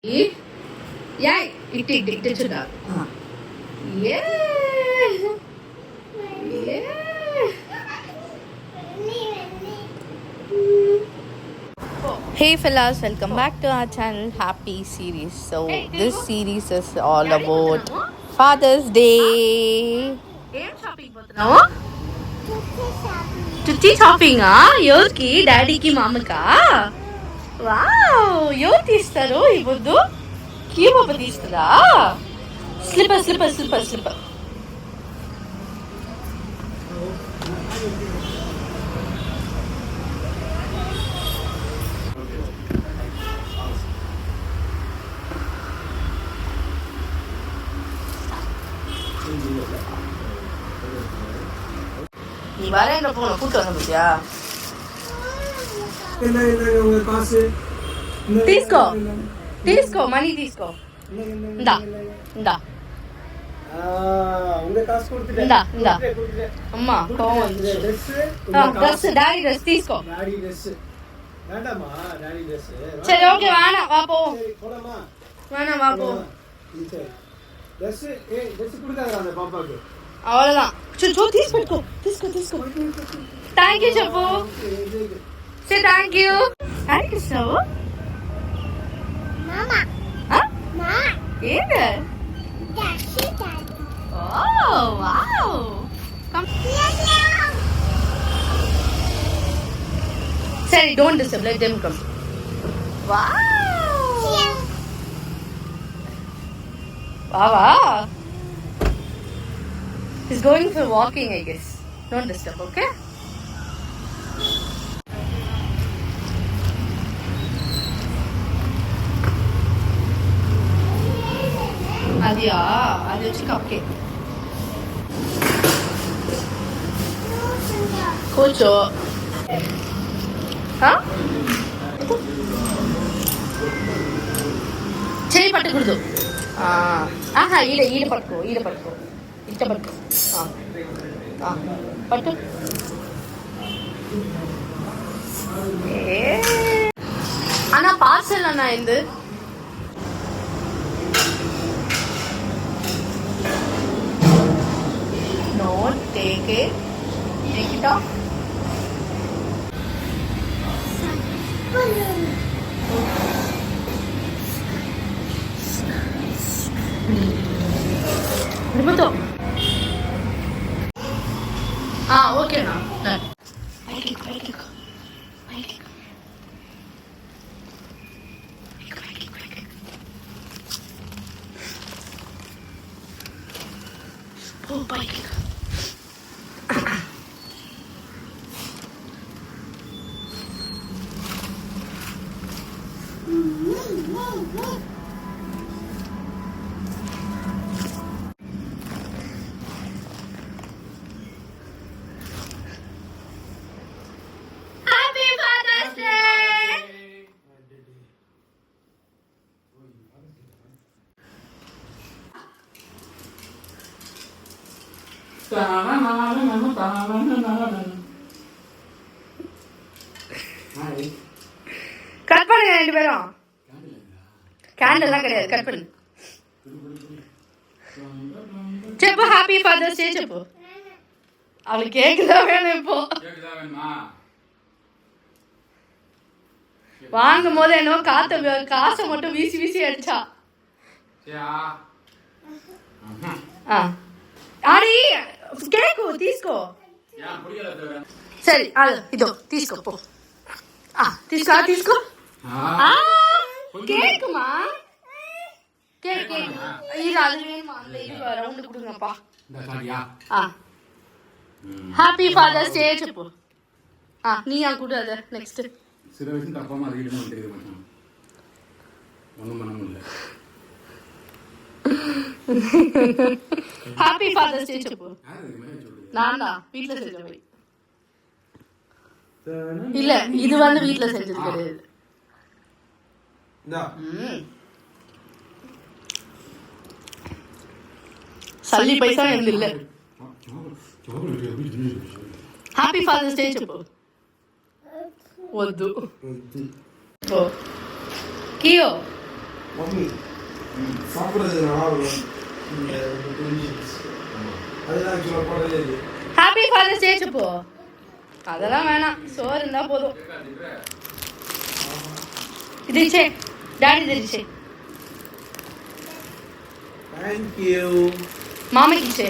Yay! It should have. Yeah! Yeah! Hey fellas, welcome back to our channel Happy Series. So this series is all about Father's Day. Tutti shopping ఎవరికి డాడీకి మామకా wow ఎవరు తీస్తారు ఈ పొద్దు key పాప తీస్తుందా slipper நீ வரேன் போன கூட்டு வர முடியா తీసుకో మనీ తీసుకో ఇందా అమ్మా డ్రెస్ డాడీ డ్రెస్ తీసుకో சரி ஓகே வேணாம் வா போ வேணாம் வா போ அவ்வளோதான் తీసుకో థ్యాంక్ యూ చెప్పు say thank you thank you so ఏంటి వావ్ సరే don't disturb let them come వావా he's going for walking I guess don't disturb okay అదియా అది వచ్చి కప్ కేక్ కూర్చో చేయి పట్టకూడదు ఆహా ఈడ పట్టుకో ఇట్ట పట్టుకో పట్టు అన్నా పార్సల్ అన్నా ఎందు no take it off betul okay na baik oh baik cut பண்ணுங்க ரெண்டு பேரும் கேண்டல்லாம் கிடையாது கட் பண்ணு చెప్పు హ్యాపీ ఫాదర్స్ డే చెప్పు அவளுக்கு கேக்குதா வேணும் இப்போ வாங்கும் போது என்ன காசை மட்டும் வீசி அடிச்சா ఆడి కేకు తీసుకో సరే ఇదో తీసుకో పో తీసుకో கேக்குமா கேக் இது அது வேணுமா அந்த இது ரவுண்டு கொடுங்கப்பா హ్యాపీ ఫాదర్స్ డే చెప్పు நீ கூட அது நெக்ஸ்ட் சில விஷயம் தப்பாம அதிகமா தெரியுது மச்சான் ஒண்ணும் பண்ண முடியல హ్యాపీ ఫాదర్స్ డే చెప్పు நான்தான் வீட்ல செஞ்சவை இல்ல இது வந்து வீட்ல செஞ்சது கிடையாது సల్లి పైసా ఏంది இல்ல హ్యాపీ ఫాదర్స్ డే చెప్పు వద్దు కియో மம்மி சாப்பிட்றது நல்லா இருக்கும். இந்த ப்ரொவிஷன்ஸ் அதெல்லாம் ஆக்சுவலாக போடுறதே இது. ஹாப்பி ஃபாதர்ஸ் டே சுப்பு. அதெல்லாம் வேணாம், சோறு இருந்தா போதும். இது சே டாடி தெரிச்சு. தேங்க்யூ. மாமிக்கு சே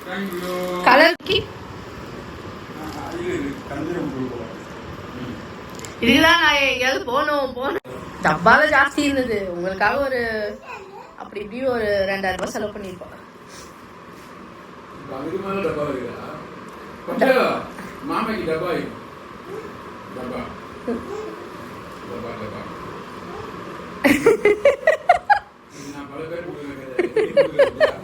தேங்க்யூ. கலர் கி இதுதான் நான் எங்கேயாவது போகணும். டப்பால ஜாஸ்தி இருந்தது. உங்களுக்காக ஒரு அப்படி இப்படி ஒரு 2000 ரூபாய் செலவு பண்ணிருப்போம். அதுக்கு மேல டப்பா இருக்குதா? கொஞ்சம் மாமாக்கு டப்பா இருக்கு. டப்பா டப்பா டப்பா நான் பல பேர் கொடுக்குறேன்.